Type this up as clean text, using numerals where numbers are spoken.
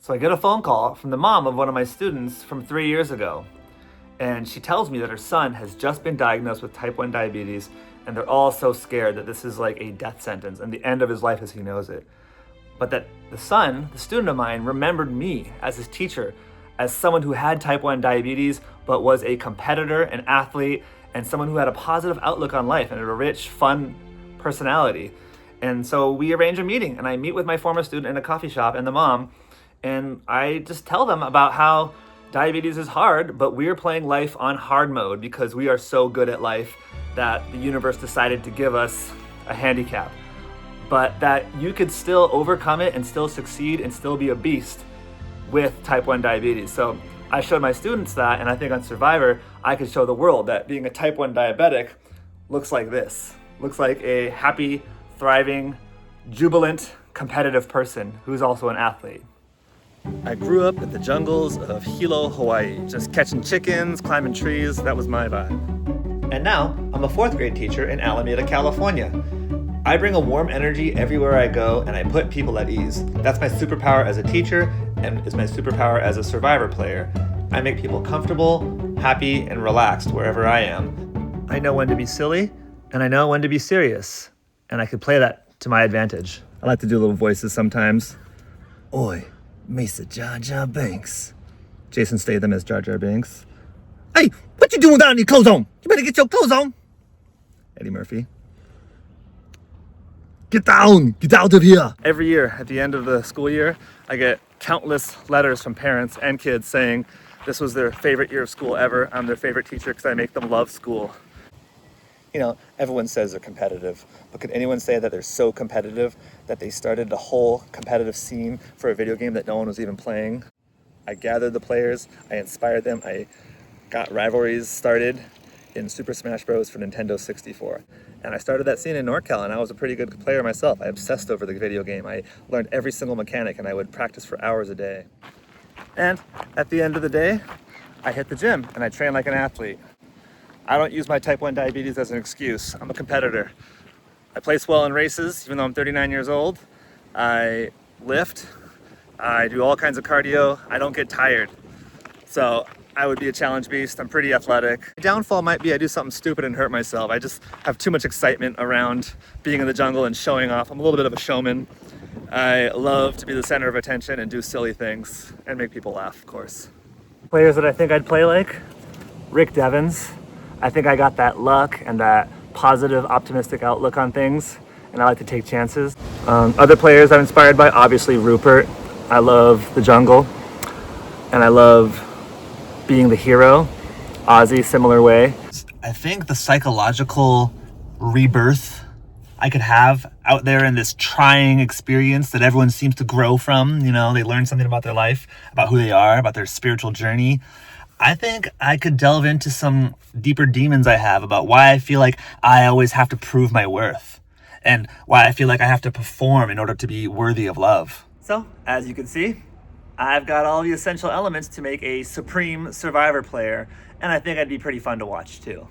So I get a phone call from the mom of one of my students from 3 years ago. And she tells me that her son has just been diagnosed with type 1 diabetes, and they're all so scared that this is like a death sentence and the end of his life as he knows it. But that the son, the student of mine, remembered me as his teacher, as someone who had type 1 diabetes, but was a competitor, an athlete, and someone who had a positive outlook on life and a rich, fun personality. And so we arrange a meeting, and I meet with my former student in a coffee shop and the mom, and I just tell them about how diabetes is hard, but we're playing life on hard mode because we are so good at life that the universe decided to give us a handicap. But that you could still overcome it and still succeed and still be a beast with type 1 diabetes. So I showed my students that, and I think on Survivor, I could show the world that being a type 1 diabetic looks like this. Looks like a happy, thriving, jubilant, competitive person who's also an athlete. I grew up in the jungles of Hilo, Hawaii, just catching chickens, climbing trees. That was my vibe. And now I'm a 4th grade teacher in Alameda, California. I bring a warm energy everywhere I go, and I put people at ease. That's my superpower as a teacher, and is my superpower as a Survivor player. I make people comfortable, happy, and relaxed wherever I am. I know when to be silly, and I know when to be serious, and I can play that to my advantage. I like to do little voices sometimes. Oi, Mesa Jar Jar Binks. Jason Statham as Jar Jar Binks. Hey, what you doing without any clothes on? You better get your clothes on. Eddie Murphy. Get out of here. Every year at the end of the school year, I get countless letters from parents and kids saying this was their favorite year of school ever. I'm their favorite teacher because I make them love school. You know, everyone says they're competitive, but could anyone say that they're so competitive that they started a whole competitive scene for a video game that no one was even playing? I gathered the players, I inspired them, I got rivalries started in Super Smash Bros. For Nintendo 64. And I started that scene in NorCal, and I was a pretty good player myself. I obsessed over the video game. I learned every single mechanic, and I would practice for hours a day. And at the end of the day, I hit the gym, and I train like an athlete. I don't use my type 1 diabetes as an excuse. I'm a competitor. I place well in races, even though I'm 39 years old. I lift. I do all kinds of cardio. I don't get tired. So I would be a challenge beast. I'm pretty athletic. My downfall might be I do something stupid and hurt myself. I just have too much excitement around being in the jungle and showing off. I'm a little bit of a showman. I love to be the center of attention and do silly things and make people laugh, of course. Players that I think I'd play like, Rick Devens. I think I got that luck and that positive, optimistic outlook on things, and I like to take chances. Other players I'm inspired by, obviously Rupert. I love the jungle, and I love being the hero. Ozzy, similar way. I think the psychological rebirth I could have out there in this trying experience that everyone seems to grow from, you know, they learn something about their life, about who they are, about their spiritual journey. I think I could delve into some deeper demons I have about why I feel like I always have to prove my worth and why I feel like I have to perform in order to be worthy of love. So, as you can see, I've got all the essential elements to make a supreme Survivor player, and I think I'd be pretty fun to watch too.